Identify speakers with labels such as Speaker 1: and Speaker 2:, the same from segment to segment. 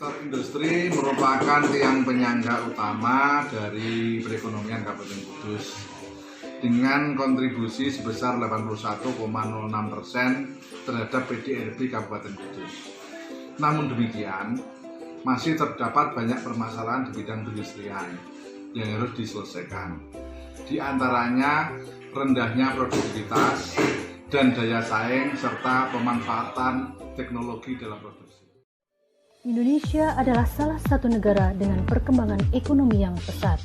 Speaker 1: Sektor industri merupakan tiang penyangga utama dari perekonomian Kabupaten Kudus dengan kontribusi sebesar 81,06% terhadap PDRB Kabupaten Kudus. Namun demikian, masih terdapat banyak permasalahan di bidang perindustrian yang harus diselesaikan. Di antaranya rendahnya produktivitas dan daya saing serta pemanfaatan teknologi dalam produksi.
Speaker 2: Indonesia adalah salah satu negara dengan perkembangan ekonomi yang pesat.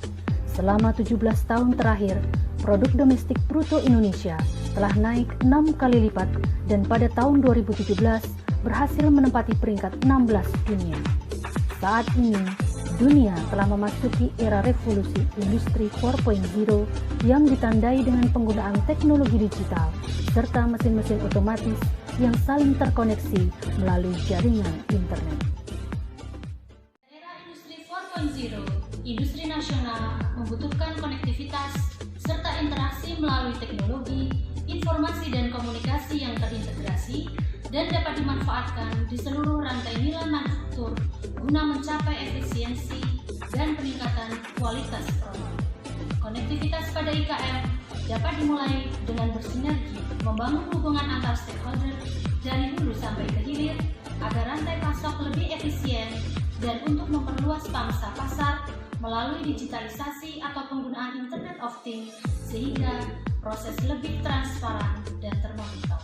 Speaker 2: Selama 17 tahun terakhir, produk domestik bruto Indonesia telah naik 6 kali lipat dan pada tahun 2017 berhasil menempati peringkat 16 dunia. Saat ini, dunia telah memasuki era revolusi industri 4.0 yang ditandai dengan penggunaan teknologi digital serta mesin-mesin otomatis yang saling terkoneksi melalui jaringan internet.
Speaker 3: Era industri 4.0, industri nasional membutuhkan konektivitas serta interaksi melalui teknologi, informasi dan komunikasi yang terintegrasi dan dapat dimanfaatkan di seluruh rantai nilai manufaktur guna mencapai efisiensi dan peningkatan kualitas produk. Konektivitas pada IKM dapat dimulai dengan bersinergi membangun hubungan antar stakeholder dari hulu sampai ke hilir agar rantai pasok lebih efisien dan untuk memperluas pangsa pasar melalui digitalisasi atau penggunaan Internet of Things sehingga proses lebih transparan dan termonitor.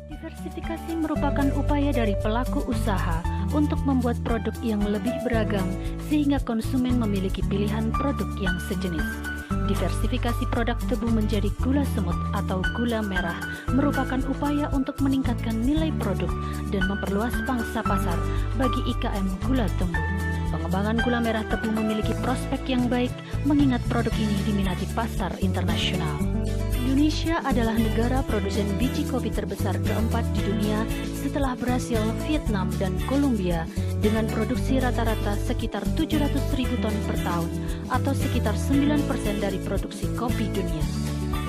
Speaker 2: Diversifikasi merupakan upaya dari pelaku usaha untuk membuat produk yang lebih beragam sehingga konsumen memiliki pilihan produk yang sejenis. Diversifikasi produk tebu menjadi gula semut atau gula merah merupakan upaya untuk meningkatkan nilai produk dan memperluas pangsa pasar bagi IKM gula tebu. Pengembangan gula merah tebu memiliki prospek yang baik mengingat produk ini diminati pasar internasional. Indonesia adalah negara produsen biji kopi terbesar keempat di dunia setelah Brasil, Vietnam, dan Kolombia dengan produksi rata-rata sekitar 700.000 ton per tahun atau sekitar 9% dari produksi kopi dunia.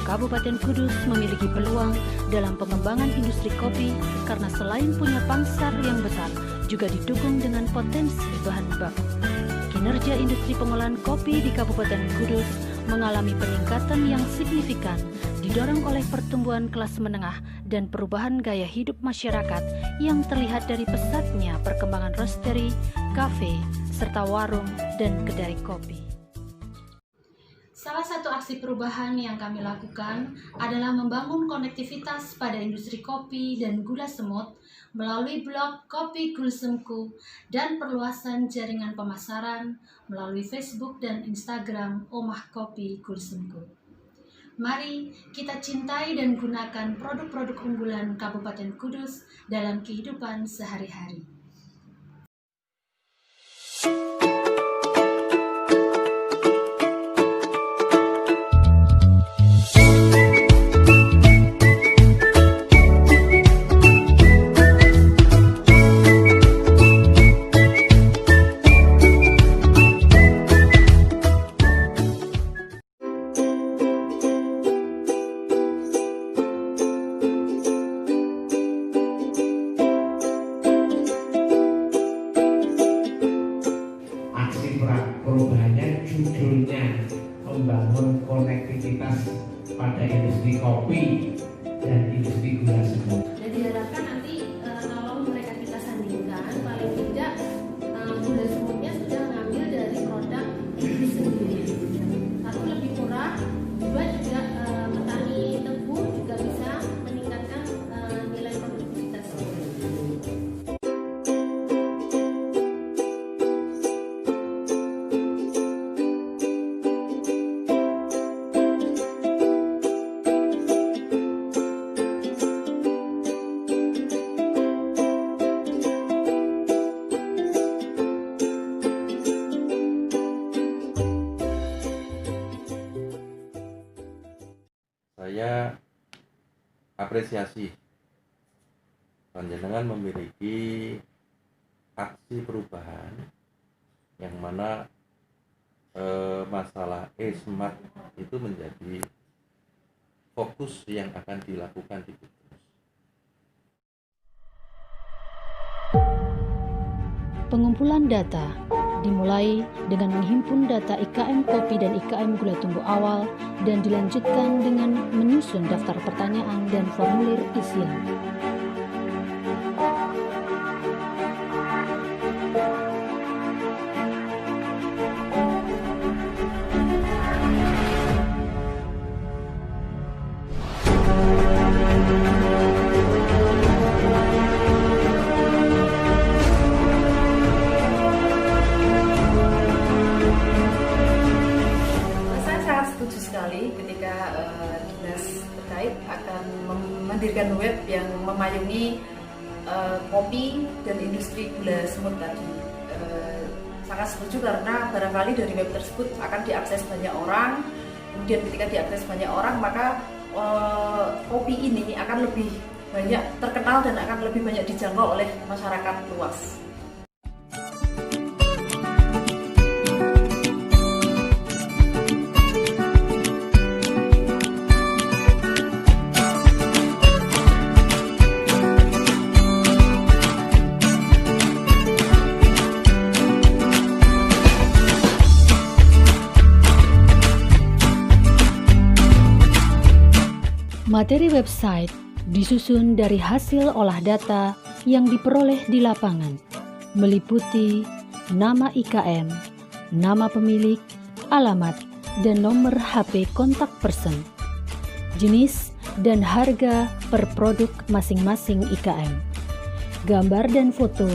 Speaker 2: Kabupaten Kudus memiliki peluang dalam pengembangan industri kopi karena selain punya pasar yang besar, juga didukung dengan potensi bahan baku. Kinerja industri pengolahan kopi di Kabupaten Kudus mengalami peningkatan yang signifikan, didorong oleh pertumbuhan kelas menengah dan perubahan gaya hidup masyarakat yang terlihat dari pesatnya perkembangan roastery, kafe, serta warung dan kedai kopi.
Speaker 3: Salah satu aksi perubahan yang kami lakukan adalah membangun konektivitas pada industri kopi dan gula semut melalui blog Kopi Gulsemku dan perluasan jaringan pemasaran melalui Facebook dan Instagram Omah Kopi Gulsemku. Mari kita cintai dan gunakan produk-produk unggulan Kabupaten Kudus dalam kehidupan sehari-hari.
Speaker 4: Perubahannya judulnya membangun konektivitas pada industri kopi dan industri gula semut.
Speaker 3: Dan diharapkan nanti kalau mereka kita sandingkan, paling tidak gula semutnya sudah mengambil dari produk itu sendiri. Satu lebih murah, dua juga petani tebu juga bisa meningkatkan nilai produktivitas.
Speaker 5: Saya apresiasi panjenengan memiliki aksi perubahan yang mana masalah e-smart itu menjadi fokus yang akan dilakukan di Kudus.
Speaker 2: Pengumpulan data dimulai dengan menghimpun data IKM kopi dan IKM gula tumbuh awal dan dilanjutkan dengan menyusun daftar pertanyaan dan formulir isian.
Speaker 6: Sekali ketika dinas terkait akan mendirikan web yang memayungi kopi dan industri gula semut tadi. Sangat setuju karena barangkali dari web tersebut akan diakses banyak orang. Kemudian ketika diakses banyak orang, maka kopi ini akan lebih banyak terkenal dan akan lebih banyak dijangkau oleh masyarakat luas.
Speaker 2: Materi website disusun dari hasil olah data yang diperoleh di lapangan, meliputi nama IKM, nama pemilik, alamat, dan nomor HP kontak person, jenis dan harga per produk masing-masing IKM, gambar dan foto,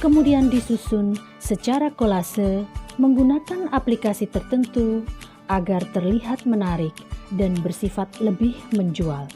Speaker 2: kemudian disusun secara kolase menggunakan aplikasi tertentu agar terlihat menarik dan bersifat lebih menjual.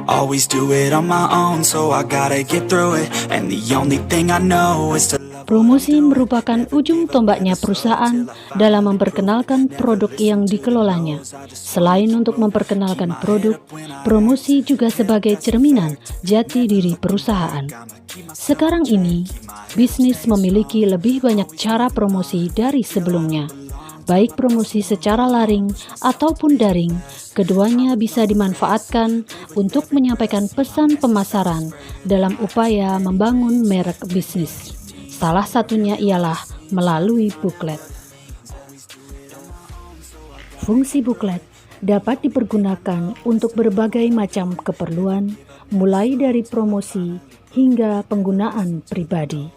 Speaker 7: Always do it on my own, so I gotta get through it. And the only thing I know is to
Speaker 2: Promosi merupakan ujung tombaknya perusahaan dalam memperkenalkan produk yang dikelolanya. Selain untuk memperkenalkan produk, promosi juga sebagai cerminan jati diri perusahaan. Sekarang ini, bisnis memiliki lebih banyak cara promosi dari sebelumnya. Baik promosi secara laring ataupun daring, keduanya bisa dimanfaatkan untuk menyampaikan pesan pemasaran dalam upaya membangun merek bisnis. Salah satunya ialah melalui buklet. Fungsi buklet dapat dipergunakan untuk berbagai macam keperluan, mulai dari promosi hingga penggunaan pribadi.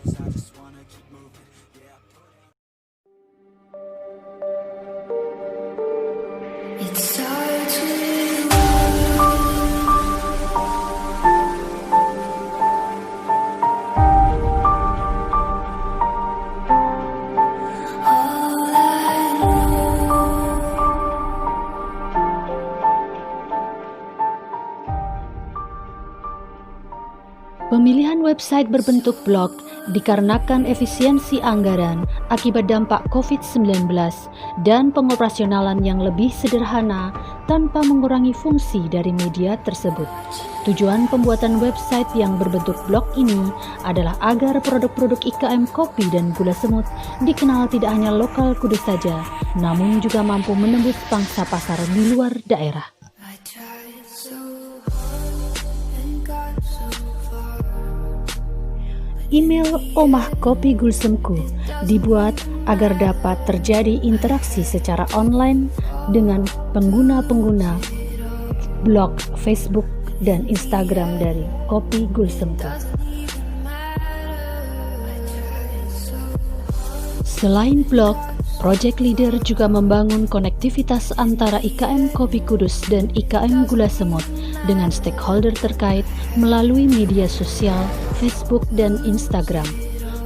Speaker 2: Pemilihan website berbentuk blog dikarenakan efisiensi anggaran akibat dampak COVID-19 dan pengoperasionalan yang lebih sederhana tanpa mengurangi fungsi dari media tersebut. Tujuan pembuatan website yang berbentuk blog ini adalah agar produk-produk IKM kopi dan gula semut dikenal tidak hanya lokal Kudus saja, namun juga mampu menembus pangsa pasar di luar daerah. Email Omah Kopi Gulsemku dibuat agar dapat terjadi interaksi secara online dengan pengguna-pengguna blog, Facebook, dan Instagram dari Kopi Gulsemku. Selain blog, Project Leader juga membangun konektivitas antara IKM Kopi Kudus dan IKM Gula Semut dengan stakeholder terkait melalui media sosial, Facebook, dan Instagram.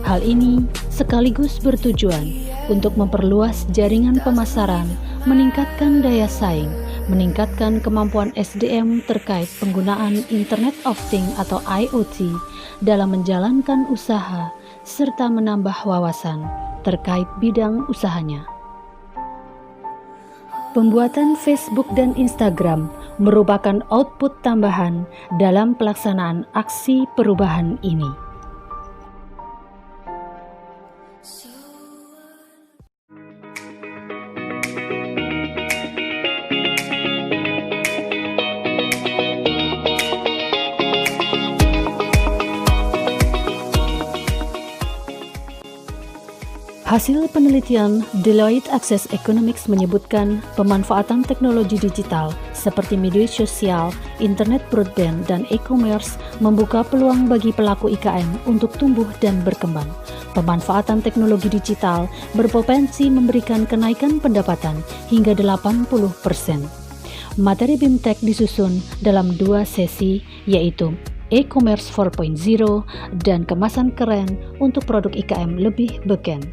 Speaker 2: Hal ini sekaligus bertujuan untuk memperluas jaringan pemasaran, meningkatkan daya saing, meningkatkan kemampuan SDM terkait penggunaan Internet of Things atau IoT dalam menjalankan usaha, serta menambah wawasan terkait bidang usahanya. Pembuatan Facebook dan Instagram merupakan output tambahan dalam pelaksanaan aksi perubahan ini. Hasil penelitian Deloitte Access Economics menyebutkan pemanfaatan teknologi digital seperti media sosial, internet broadband, dan e-commerce membuka peluang bagi pelaku IKM untuk tumbuh dan berkembang. Pemanfaatan teknologi digital berpotensi memberikan kenaikan pendapatan hingga 80%. Materi BIMTEK disusun dalam 2 sesi, yaitu e-commerce 4.0 dan kemasan keren untuk produk IKM lebih beken.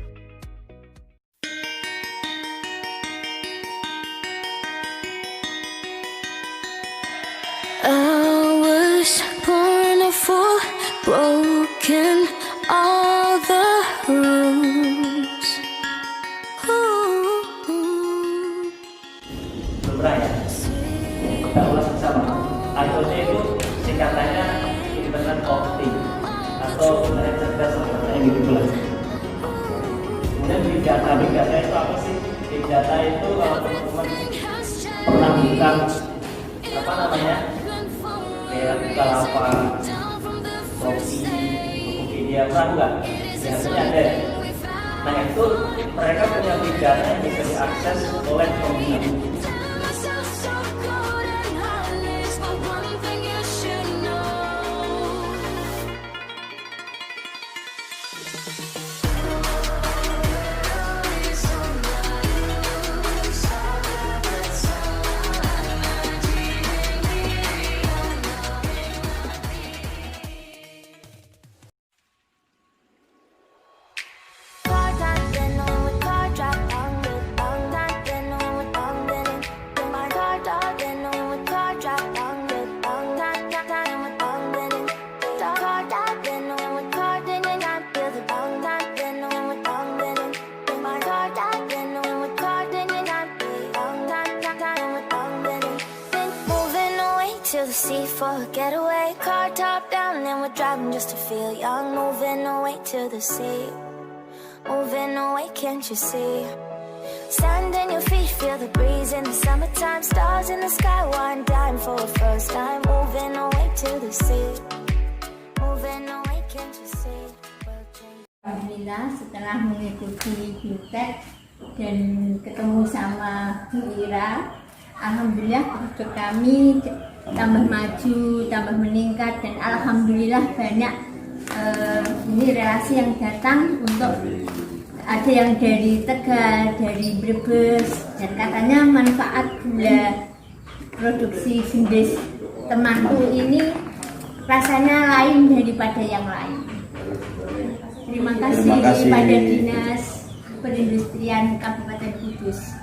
Speaker 8: Broken all the rules.
Speaker 9: Lumrah ya, kita ulas bersama. IoT itu singkatannya Internet of Things atau Internet cerdas sebenarnya gitu lah. Kemudian big data itu apa sih? Big data itu kalau teman-teman pernah buka apa namanya, kayak Bukalapak, Shopee, Tokopedia, pernah nggak? Biasanya ada. Nah itu mereka punya big data yang bisa diakses oleh pengguna.
Speaker 8: To the sea for a getaway, car top down and we're driving just to feel young. Moving away to the sea, moving away, can't you see? Sand in your feet, feel the breeze in the summertime. Stars in the sky, one dime for a first time. Moving away to the sea, moving away, can't you see?
Speaker 10: Alhamdulillah setelah mengikuti BIMTEK dan ketemu sama Bu Ira, alhamdulillah produk kami tambah maju, tambah meningkat, dan alhamdulillah banyak ini relasi yang datang untuk ada yang dari Tegal, dari Brebes, dan katanya manfaat gula produksi Gendis temanku ini rasanya lain daripada yang lain. Terima kasih kepada Dinas Perindustrian Kabupaten Kudus.